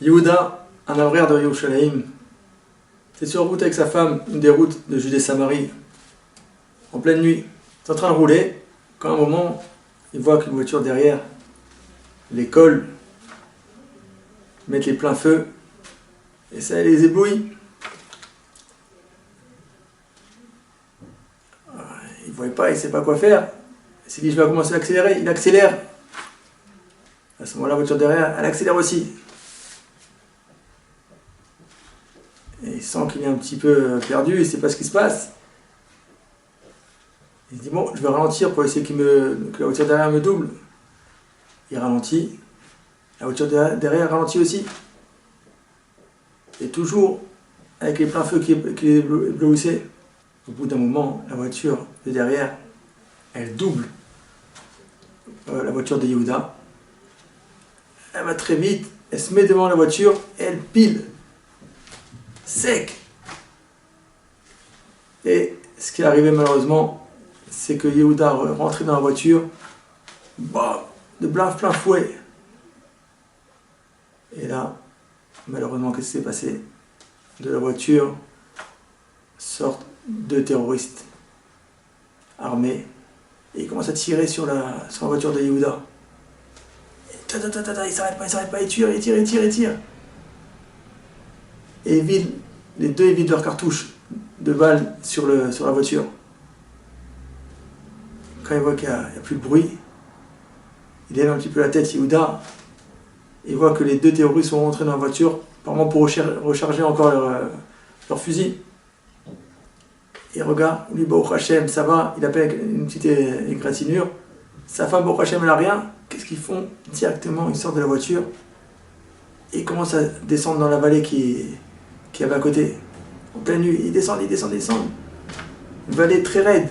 Yehuda, un avraire de Yerushalayim, c'est sur route avec sa femme, une des routes de Judée-Samarie, en pleine nuit. Il est en train de rouler, quand à un moment, il voit qu'une voiture derrière les colle, mettre les pleins feux, et ça les éblouit. Il ne voit pas, il ne sait pas quoi faire. Il s'est dit, je vais commencer à accélérer. Il accélère. À ce moment-là, la voiture derrière, elle accélère aussi. Et il sent qu'il est un petit peu perdu, il ne sait pas ce qui se passe. Il se dit, bon, je vais ralentir pour essayer que la voiture derrière me double. Il ralentit. La voiture derrière ralentit aussi. Et toujours avec les pleins feux qui éblouissaient. Au bout d'un moment, la voiture de derrière, elle double la voiture de Yehuda. Elle va très vite, elle se met devant la voiture et elle pile. Sec. Et ce qui est arrivé malheureusement, c'est que Yehuda rentrait dans la voiture, bah, de plein fouet. Et là, malheureusement, qu'est-ce qui s'est passé? De la voiture sortent deux terroristes armés et ils commencent à tirer sur la voiture de Yehuda. Et ils s'arrêtent pas, ils tirent. Et les deux vident leurs cartouches de balles sur la voiture. Quand il voit qu'il n'y a plus de bruit, il lève un petit peu la tête, Yehuda, et il voit que les deux terroristes sont rentrés dans la voiture, apparemment pour recharger encore leur fusil. Il regarde, il dit, Baruch Hashem, ça va, il appelle une petite égratignure. Sa femme, Baruch Hashem, elle n'a rien. Qu'est-ce qu'ils font? Directement, ils sortent de la voiture et ils commencent à descendre dans la vallée qui avait à côté. En pleine nuit, ils descendent. Une vallée très raide.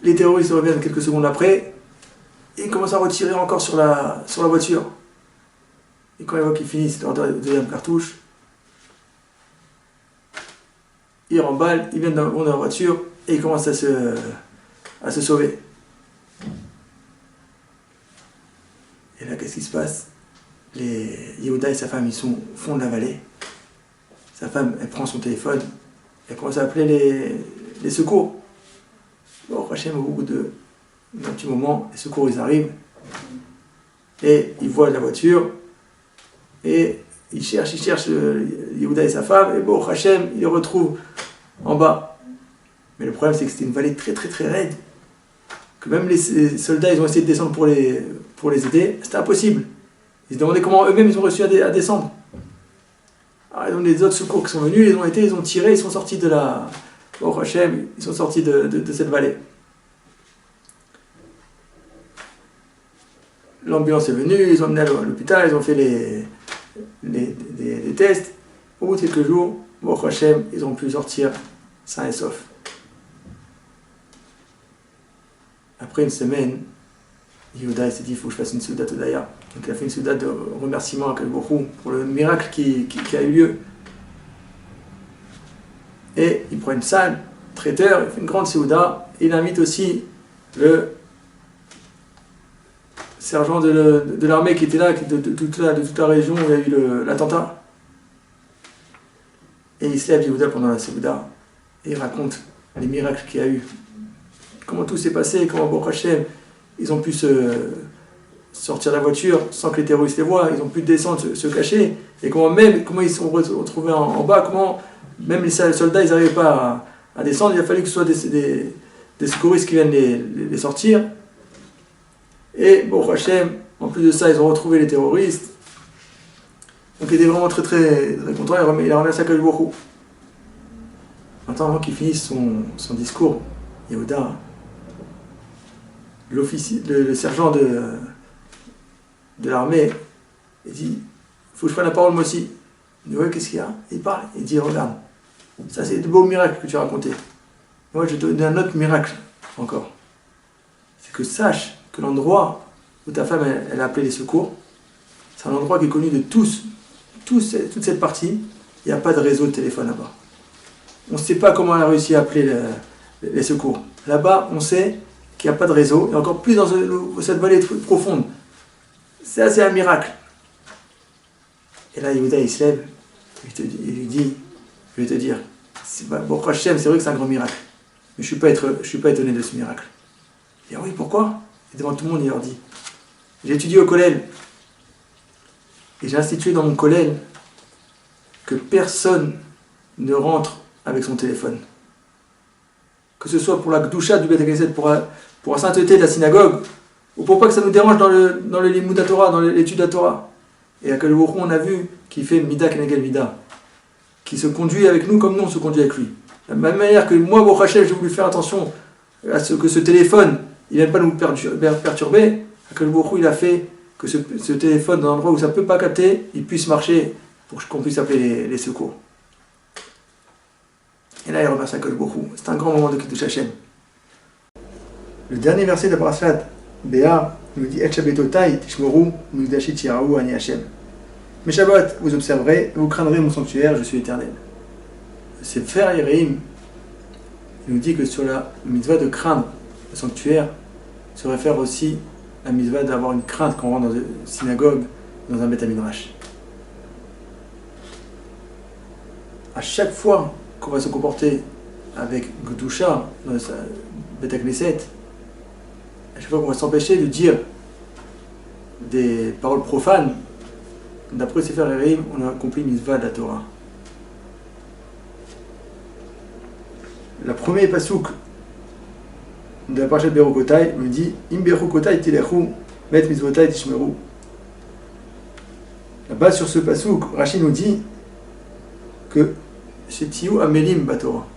Les terroristes reviennent quelques secondes après et ils commencent à retirer encore sur la voiture. Et quand ils voient qu'ils finissent leur deuxième cartouche, ils remballent, ils viennent dans la voiture et ils commencent à se sauver. Et là, qu'est-ce qui se passe? Yehuda et sa femme, ils sont au fond de la vallée. Sa femme, elle prend son téléphone, elle commence à appeler les secours. Bon, Hachem, au bout d'un petit moment, les secours, ils arrivent et ils voient la voiture et ils cherchent Yehuda et sa femme, et bon, Hachem, ils les retrouvent en bas. Mais le problème, c'est que c'était une vallée très raide, que même les soldats, ils ont essayé de descendre pour les aider, c'était impossible. Ils se demandaient comment eux-mêmes ils ont réussi à descendre. Alors, ils ont des autres secours qui sont venus, ils ont tiré, ils sont sortis de la... Bon, Hachem, ils sont sortis de cette vallée. L'ambulance est venue, ils ont emmené à l'hôpital, ils ont fait des tests. Au bout de quelques jours, bon, Hachem, ils ont pu sortir sains et saufs. Après une semaine, Yehuda s'est dit, il faut que je fasse une soudat Odaya. Donc il a fait une soudat de remerciement à Kalbourou pour le miracle qui a eu lieu. Et il prend une salle, traiteur, il fait une grande souda, et il invite aussi le sergent de l'armée qui était là, de toute la région où il y a eu l'attentat. Et il se lève Yehuda pendant la souda, et il raconte les miracles qu'il y a eu. Comment tout s'est passé, comment Baruch Hashem, ils ont pu sortir de la voiture sans que les terroristes les voient, ils ont pu descendre, se cacher, et comment ils se sont retrouvés en bas, comment même les soldats ils n'arrivaient pas à descendre, il a fallu que ce soit des secouristes qui viennent les sortir. Et bon, Hachem, en plus de ça, ils ont retrouvé les terroristes. Donc il était vraiment très content, il a remercié Akadosh Baruch Hu. Maintenant, avant qu'il finisse son discours, Yehuda, le sergent de l'armée, il dit, il faut que je prenne la parole moi aussi. Il dit, ouais, qu'est-ce qu'il y a? Il parle, il dit, regarde, ça c'est de beaux miracles que tu as racontés. Moi je vais te donner un autre miracle encore. C'est que sache que l'endroit où ta femme elle a appelé les secours, c'est un endroit qui est connu de toute cette partie, il n'y a pas de réseau de téléphone là-bas. On ne sait pas comment elle a réussi à appeler les secours. Là-bas, on sait qu'il n'y a pas de réseau, et encore plus dans cette vallée profonde. C'est un miracle. Et là, Yehuda, il se lève, il lui dit, je vais te dire, bon, Hachem, c'est vrai que c'est un grand miracle, mais je ne suis pas étonné de ce miracle. Il dit, ah oui, pourquoi? Et devant tout le monde, il leur dit, j'ai étudié au kollel, et j'ai institué dans mon kollel que personne ne rentre avec son téléphone. Que ce soit pour la Gdusha du Beth Knesset, pour la sainteté de la synagogue, ou pour pas que ça nous dérange dans le Limud Torah, dans l'étude de la Torah. Et à quel moment on a vu qu'il fait Mida Kenegel Mida, qui se conduit avec nous comme nous on se conduit avec lui. De la même manière que moi, Baruch Hashem, j'ai voulu faire attention à ce que ce téléphone, il ne vienne pas nous perturber, à quel moment il a fait que ce téléphone, dans un endroit où ça ne peut pas capter, il puisse marcher pour qu'on puisse appeler les secours. Et là, il remercie Akadosh Baruch Hu. C'est un grand moment de Kiddush Hashem. Le dernier verset de Parashat Béa nous dit Et Shabbatotai tishmoru migdashi tiraou ani Hashem. Mes Shabbat, vous observerez, vous craindrez mon sanctuaire, je suis éternel. C'est Sefer Yereim. Il nous dit que sur la mitzvah de craindre le sanctuaire se réfère aussi à la mitzvah d'avoir une crainte quand on rentre dans une synagogue, dans un Beth Midrash. À chaque fois qu'on va se comporter avec Gdusha dans le Beth Knesset, à chaque fois qu'on va s'empêcher de dire des paroles profanes, d'après Sefer Yereim, on a accompli une mitzvah de la Torah. Le premier pasouk de la parashat Berokotai nous dit Im Berokotai tilechu met mitzvotai tishmeru. Là-bas sur ce pasouk, Rashi nous dit que c'est Tiyu Amelim Batorah.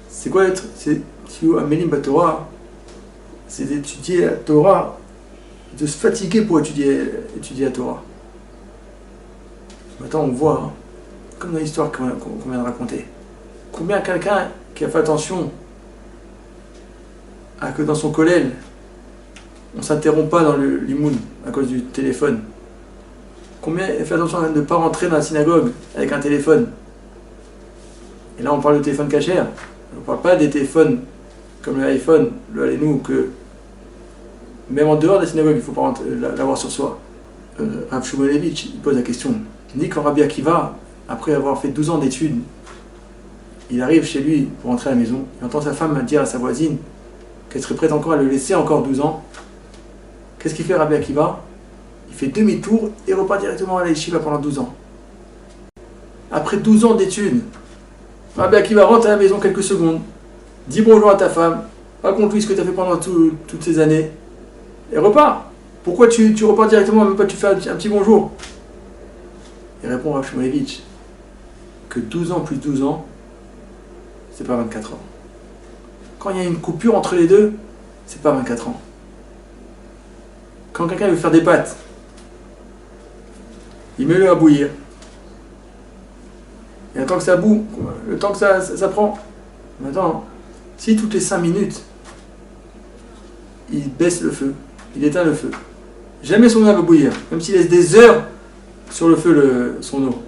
C'est quoi être Tiyu Amelim Batorah? C'est d'étudier la Torah, de se fatiguer pour étudier la Torah. Maintenant on voit, hein, comme dans l'histoire qu'on vient de raconter, combien quelqu'un qui a fait attention à que dans son kollel, on ne s'interrompt pas dans le limoun à cause du téléphone. Combien il fait attention à ne pas rentrer dans la synagogue avec un téléphone. Et là on parle de téléphone cachère, on ne parle pas des téléphones comme le iPhone, le Alenu, que même en dehors de la synagogue, il ne faut pas l'avoir sur soi. Rav Shumolevitch, il pose la question. Il dit que Rabbi Akiva, après avoir fait 12 ans d'études, il arrive chez lui pour rentrer à la maison, il entend sa femme dire à sa voisine qu'elle serait prête encore à le laisser encore 12 ans. Qu'est-ce qu'il fait Rabbi Akiva? Il fait demi-tour et repart directement à la yeshiva pendant 12 ans. Après 12 ans d'études, Rabbi Akiva rentre à la maison quelques secondes, dit bonjour à ta femme, raconte-lui ce que tu as fait pendant toutes ces années, et repart. Pourquoi tu repars directement, même pas tu fais un petit bonjour? Il répond Rav Shumolevitch que 12 ans plus 12 ans, c'est pas 24 ans. Quand il y a une coupure entre les deux, c'est pas 24 ans. Quand quelqu'un veut faire des pâtes, il met le à bouillir. Et le temps que ça boue, le temps que ça prend. Maintenant, si toutes les 5 minutes, il baisse le feu, il éteint le feu, jamais son eau va bouillir, même s'il laisse des heures sur le feu son eau.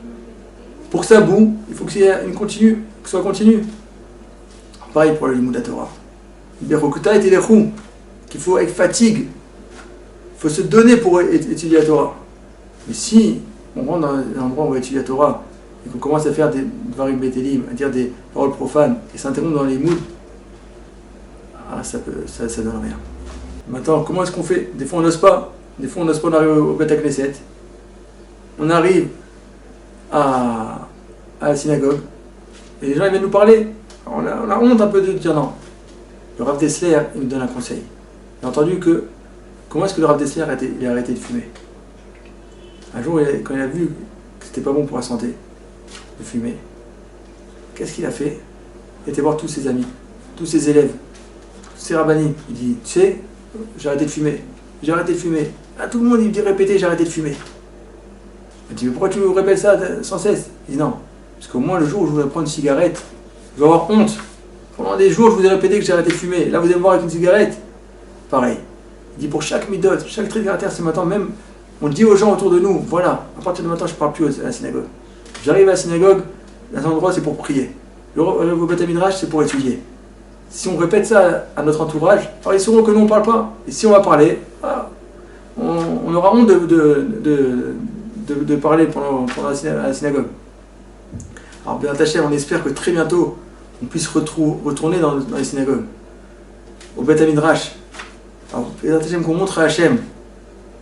Pour que ça boue, il faut que ce soit continu. Pareil pour le Limud Torah. Berokuta et Telechou, qu'il faut avec fatigue, il faut se donner pour étudier la Torah. Mais si on rentre dans un endroit où on va étudier la Torah et qu'on commence à faire des Dvarim Betelim, à dire des paroles profanes et s'interrompre dans les Limud, ça donne rien. Maintenant, comment est-ce qu'on fait? Des fois on n'ose pas, on arrive au Beth Knesset, on arrive à la synagogue et les gens ils viennent nous parler. On a honte un peu de dire non. Le Rav Dessler, il me donne un conseil. J'ai entendu que comment est-ce que le Rav Dessler a arrêté de fumer? Un jour, quand il a vu que c'était pas bon pour la santé de fumer, qu'est-ce qu'il a fait? Il était voir tous ses amis, tous ses élèves, tous ses rabbinim. Il dit, tu sais, j'ai arrêté de fumer. À tout le monde, il dit répéter, j'ai arrêté de fumer. Il dit, mais pourquoi tu me répètes ça sans cesse? Il dit, non, parce qu'au moins le jour où je voudrais prendre une cigarette, je vais avoir honte. Pendant des jours, je vous ai répété que j'ai arrêté de fumer. Là, vous allez me voir avec une cigarette. Pareil. Il dit pour chaque midot, chaque trait caractère ce matin, même, on dit aux gens autour de nous, voilà, à partir de maintenant, je ne parle plus à la synagogue. J'arrive à la synagogue, un endroit c'est pour prier. Le Beth Midrash c'est pour étudier. Si on répète ça à notre entourage, alors ils sauront que nous on ne parle pas. Et si on va parler, on aura honte de parler pendant la synagogue. Alors Béat Hachem, on espère que très bientôt on puisse retourner dans les synagogues, au Beth Midrash. Alors Béat Hachem, qu'on montre à Hachem,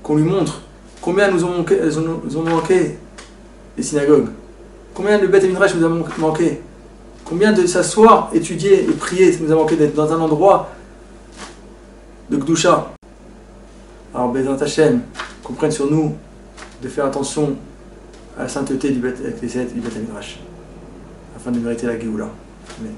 qu'on lui montre combien nous ont manqué les synagogues, combien le Beth Midrash nous a manqué, combien de s'asseoir, étudier et prier, ça nous a manqué d'être dans un endroit de Gdusha. Alors Béat Hachem, qu'on prenne sur nous de faire attention à la sainteté du Beth Midrash, afin de mériter la Géoula. Amen.